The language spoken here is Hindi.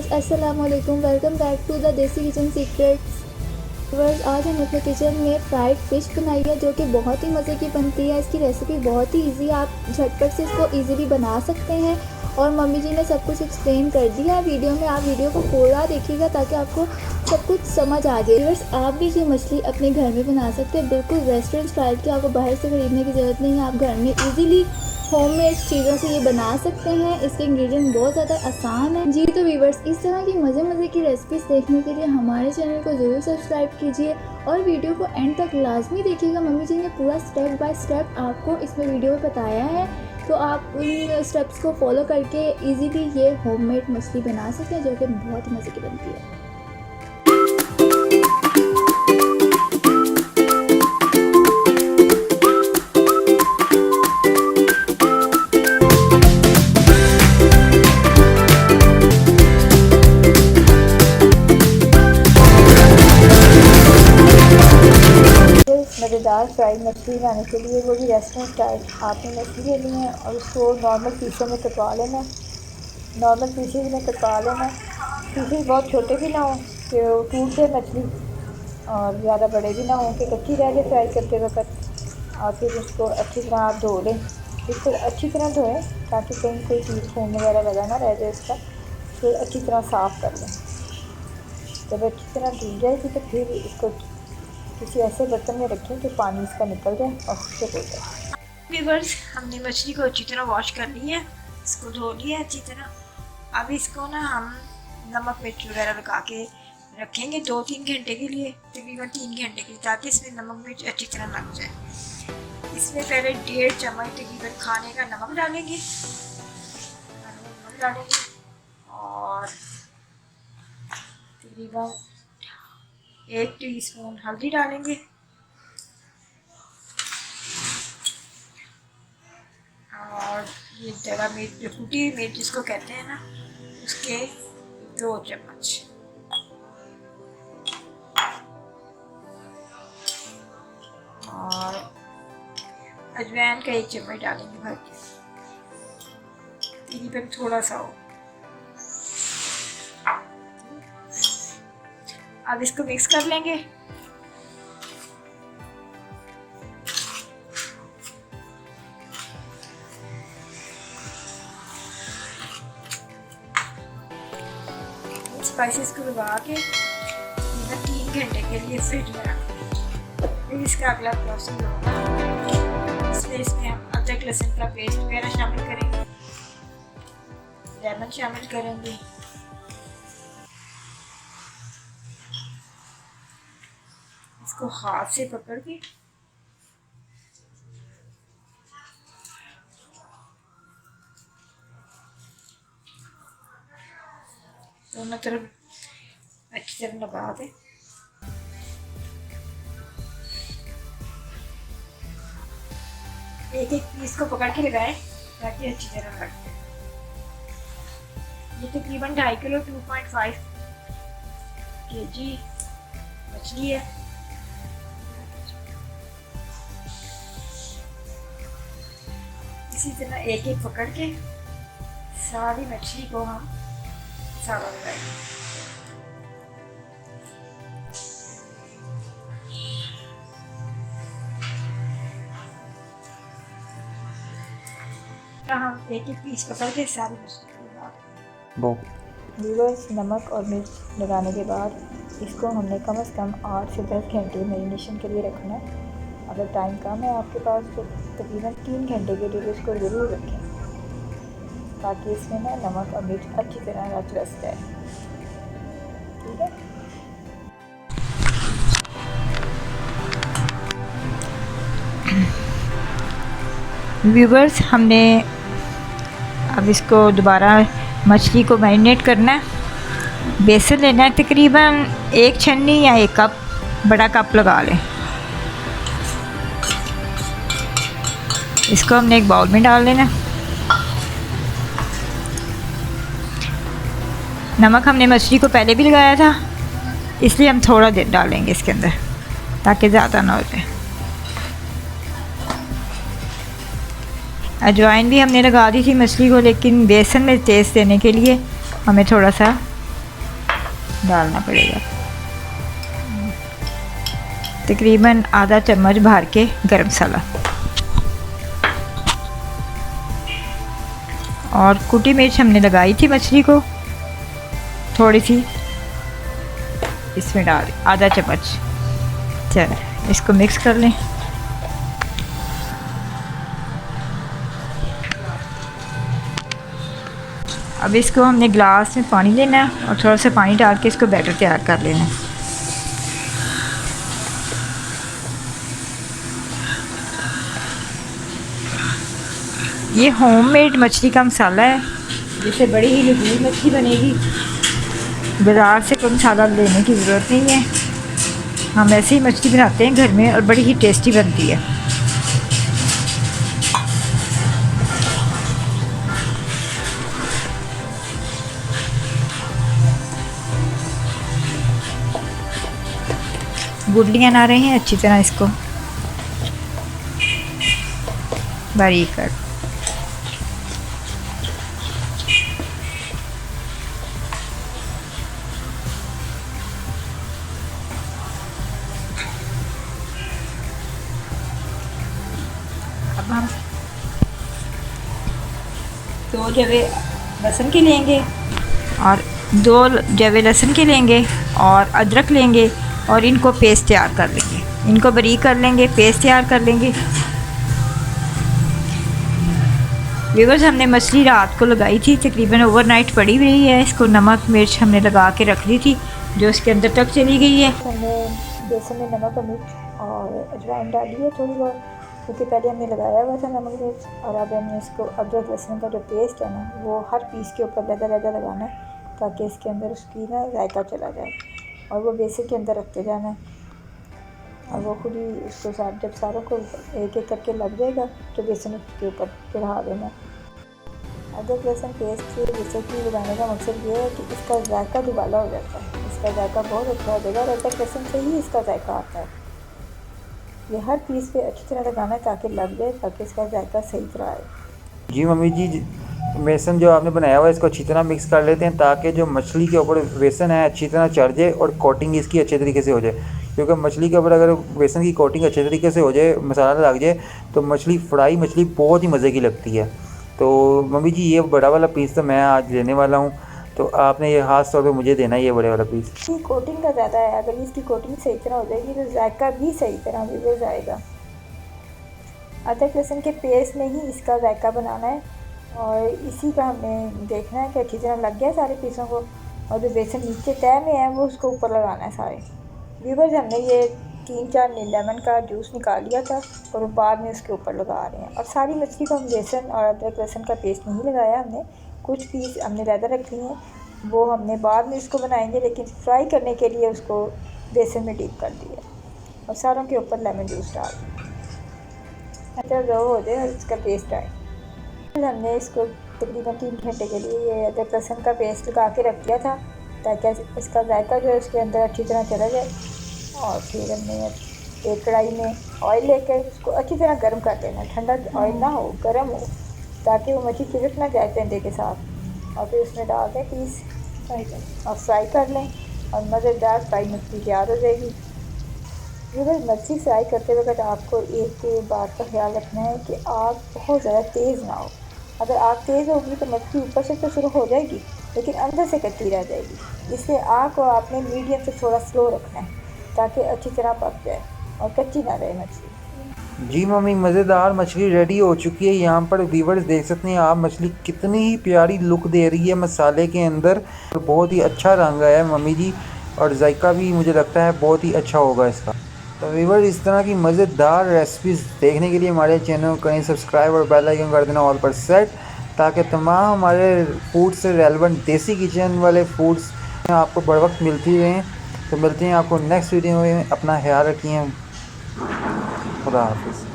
व्यूअर्स अस्सलाम वालेकुम, वेलकम बैक टू द देसी किचन सीक्रेट्स। व्यूअर्स आज हम अपने किचन में फ्राइड फ़िश बनाई है जो कि बहुत ही मज़े की बनती है। इसकी रेसिपी बहुत ही इजी, आप झटपट से इसको इजीली बना सकते हैं और मम्मी जी ने सब कुछ एक्सप्लेन कर दिया है वीडियो में। आप वीडियो को पूरा देखिएगा ताकि आपको सब कुछ समझ आ जाए। व्यूअर्स आप भी ये मछली अपने घर में बना सकते हैं, बिल्कुल रेस्टोरेंट स्टाइल की। आपको बाहर से खरीदने की ज़रूरत नहीं है, आप घर में ईज़िली होममेड चीज़ों से ये बना सकते हैं। इसके इंग्रेडिएंट बहुत ज़्यादा आसान है जी। तो व्यूअर्स इस तरह की मज़े की रेसिपीज़ देखने के लिए हमारे चैनल को ज़रूर सब्सक्राइब कीजिए और वीडियो को एंड तक लाजमी देखिएगा। मम्मी जी ने पूरा स्टेप बाय स्टेप आपको इसमें वीडियो में बताया है, तो आप उन स्टेप्स को फॉलो करके इजीली ये होममेड मछली बना सकते हैं जो कि बहुत मज़े की बनती है। मज़ेदार फ्राइड मछली बनाने के लिए, वो भी रेस्टोरेंट स्टाइल, आपने मछली लेनी है और उसको नॉर्मल पीसों में कटवा लेना है। नॉर्मल पीसेज में कटवा लेना है। पीसेज बहुत छोटे भी ना हो कि वो टूट जाए मछली और ज़्यादा बड़े भी ना हो कि कच्ची रह जाए फ्राई करते वक्त। और फिर उसको अच्छी तरह आप धो लें, इसको अच्छी तरह धोएं ताकि कहीं कोई चीज़ खून वगैरह लगा ना रह जाए इसका। फिर अच्छी तरह साफ़ कर लें। जब अच्छी तरह धुल जाएगी तो फिर इसको किसी ऐसे बर्तन में रखें कि पानी इसका निकल जाए और खुद हो जाए। व्यूअर्स हमने मछली को अच्छी तरह वॉश कर ली है, इसको धो लिया है अच्छी तरह। अब इसको ना हम नमक मिर्च वगैरह लगा के रखेंगे 2-3 घंटे के लिए, तकरीबन 3 घंटे के लिए, ताकि इसमें नमक मिर्च अच्छी तरह लग जाए। इसमें पहले 1.5 चम्मच तकरीबन खाने का नमक डालेंगे और तकरीबन 1 टीस्पून हल्दी डालेंगे और ये जरा मिर्च, जो कुटी हुई मिर्च जिसको कहते हैं ना, उसके 2 चम्मच और अजवाइन का 1 चम्मच डालेंगे भर के, तकरीबन थोड़ा सा हो। अब इसको मिक्स कर लेंगे। स्पाइसेस को लगा के 3 घंटे के लिए फ्रिज में रखें। फिर इसका अगला प्रोसेस होगा, इसमें हम अदरक लहसुन का पेस्ट वगैरह शामिल करेंगे, लेमन शामिल करेंगे, इसको हाथ से पकड़ के दोनों तरफ अच्छी तरह लगा दें। एक पीस को पकड़ के लगाएं ताकि अच्छी तरह लग जाए। ये तकरीबन 2.5 किलो 2.5 kg मछली है। इसी तरह एक पकड़ के सारी मछली को हम सारा लगाएंगे। हम एक पीस पकड़ के सारी मछली को व्यूअर्स नमक और मिर्च लगाने के बाद इसको हमने कम से कम 8 से 10 घंटे मैरिनेशन के लिए रखना है। अगर टाइम कम है आपके पास तो तकरीबन 3 घंटे के लिए इसको ज़रूर रखें ताकि इसमें ना नमक और मिर्च अच्छी तरह रच जाए। ठीक है। व्यूअर्स हमने अब इसको दोबारा मछली को मैरिनेट करना है। बेसन लेना है तकरीबन 1 छन्नी या 1 कप, बड़ा कप लगा लें। इसको हमने एक बाउल में डाल देना। नमक हमने मछली को पहले भी लगाया था, इसलिए हम थोड़ा देर डालेंगे इसके अंदर ताकि ज़्यादा ना हो जाए। अजवाइन भी हमने लगा दी थी मछली को, लेकिन बेसन में टेस्ट देने के लिए हमें थोड़ा सा डालना पड़ेगा। तकरीबन आधा चम्मच भर के गरम मसाला और कुटी मिर्च हमने लगाई थी मछली को थोड़ी सी इसमें डाल आधा चम्मच। चल इसको मिक्स कर लें। अब इसको हमने ग्लास में पानी लेना है और थोड़ा सा पानी डाल के इसको बैटर तैयार कर लेना है। ये होममेड मछली का मसाला है, जिससे बड़ी ही लजीज मछली बनेगी। बाज़ार से कोई मसाला लेने की ज़रूरत नहीं है, हम ऐसे ही मछली बनाते हैं घर में और बड़ी ही टेस्टी बनती है। गुठलियाँ ना रहे हैं, अच्छी तरह इसको बारीक कर। अब हम 2 जवे लहसुन के लेंगे और 2 जवे लहसुन के लेंगे और अदरक लेंगे और इनको पेस्ट तैयार कर लेंगे। इनको बारीक कर लेंगे, पेस्ट तैयार कर लेंगे। व्यूअर्स, हमने मछली रात को लगाई थी, तकरीबन ओवरनाइट पड़ी हुई है। इसको नमक मिर्च हमने लगा के रख दी थी, जो इसके अंदर तक चली गई है। हमने बेसन में नमक और मिर्च और अजवाइन डाली है थोड़ी बहुत, क्योंकि पहले हमने लगाया हुआ था नमक मिर्च। और अब हमने इसको अदरक लहसुन का जो पेस्ट है ना, वो हर पीस के ऊपर लहदा लगाना है, ताकि इसके अंदर उसकी ना जायका चला जाए। और वो बेसन के अंदर रखते जाना है और वो खुद ही उसको साथ जब सारों को एक एक करके लग जाएगा तो बेसन के ऊपर चढ़ा देना। अदरक लहसुन पेस्ट जैसे कि लगाने का मकसद ये है कि इसका जायका दुबाला हो जाता है, इसका जायका बहुत अच्छा हो जाएगा और अदरक लहसुन से ही इसका जायका आता है। ये हर पीस पे अच्छी तरह लगाना है ताकि लग जाए, ताकि इसका जायका सही तरह आए। जी मम्मी जी, बेसन जो आपने बनाया हुआ है इसको अच्छी तरह मिक्स कर लेते हैं, ताकि जो मछली के ऊपर बेसन है अच्छी तरह चढ़ जाए और कोटिंग इसकी अच्छे तरीके से हो जाए। क्योंकि मछली के ऊपर अगर बेसन की कोटिंग अच्छे तरीके से हो जाए, मसाला लग जाए, तो मछली फ्राई मछली बहुत ही मज़े की लगती है। तो मम्मी जी, ये बड़ा वाला पीस तो मैं आज लेने वाला हूँ, तो आपने ये खास तौर पे मुझे देना है ये बड़े वाला पीस। इसकी कोटिंग का ज़्यादा है, अगर इसकी कोटिंग सही तरह हो जाएगी तो जायका भी सही तरह भी जाएगा। अदरक लहसुन के पेस्ट में ही इसका जायका बनाना है और इसी का हमने देखना है कि अच्छी तरह लग गया सारे पीसों को। और जो बेसन नीचे तय में है वो उसको ऊपर लगाना है सारे। व्यूअर्स, हमने ये 3-4 लेमन का जूस निकाल लिया था और बाद में उसके ऊपर लगा रहे हैं। और सारी मछली को हम बेसन और अदरक लहसुन का पेस्ट नहीं लगाया हमने, कुछ पीस हमने ज़्यादा रख लिए हैं, वो हमने बाद में इसको बनाएंगे, लेकिन फ्राई करने के लिए उसको बेसन में डीप कर दिया और सारों के ऊपर लेमन जूस डाल दिया। अच्छा रो हो जाए और इसका पेस्ट आए। हमने इसको तकरीबन 3 घंटे के लिए ये अदरक लहसुन का पेस्ट लगा के रख दिया था, ताकि इसका जायका जो है उसके अंदर अच्छी तरह चला जाए। और फिर हमने एक कढ़ाई में ऑयल लेकर उसको अच्छी तरह गर्म कर देना, ठंडा ऑयल ना हो, गर्म हो, ताकि वो मछली चिपक ना जाए तंदे के साथ। और फिर उसमें डाल दें पीस और फ्राई कर लें और मज़ेदार फ्राई मछली तैयार हो जाएगी। अगर मछली फ्राई करते वक्त आपको एक बात का ख्याल रखना है कि आग बहुत ज़्यादा तेज़ ना हो। अगर आग तेज़ होगी तो मछली ऊपर से तो शुरू हो जाएगी, लेकिन अंदर से कच्ची रह जाएगी। इसलिए आग को आपने मीडियम से थोड़ा स्लो रखना है, ताकि अच्छी तरह पक जाए और कच्ची ना रहे मछली। जी मम्मी, मज़ेदार मछली रेडी हो चुकी है। यहाँ पर व्यूअर्स देख सकते हैं आप, मछली कितनी ही प्यारी लुक दे रही है मसाले के अंदर, बहुत ही अच्छा रंग है मम्मी जी, और जायका भी मुझे लगता है बहुत ही अच्छा होगा इसका। तो व्यूअर्स, इस तरह की मज़ेदार रेसिपीज़ देखने के लिए हमारे चैनल को करें सब्सक्राइब और बेल आइकन कर देना ऑल पर सेट, ताकि तमाम हमारे फूड से रेलेवेंट देसी किचन वाले फूड्स आपको बर वक्त मिलती रहें। तो मिलते हैं आपको नेक्स्ट वीडियो में। अपना ख्याल रखिए। खुदा हाफिज़।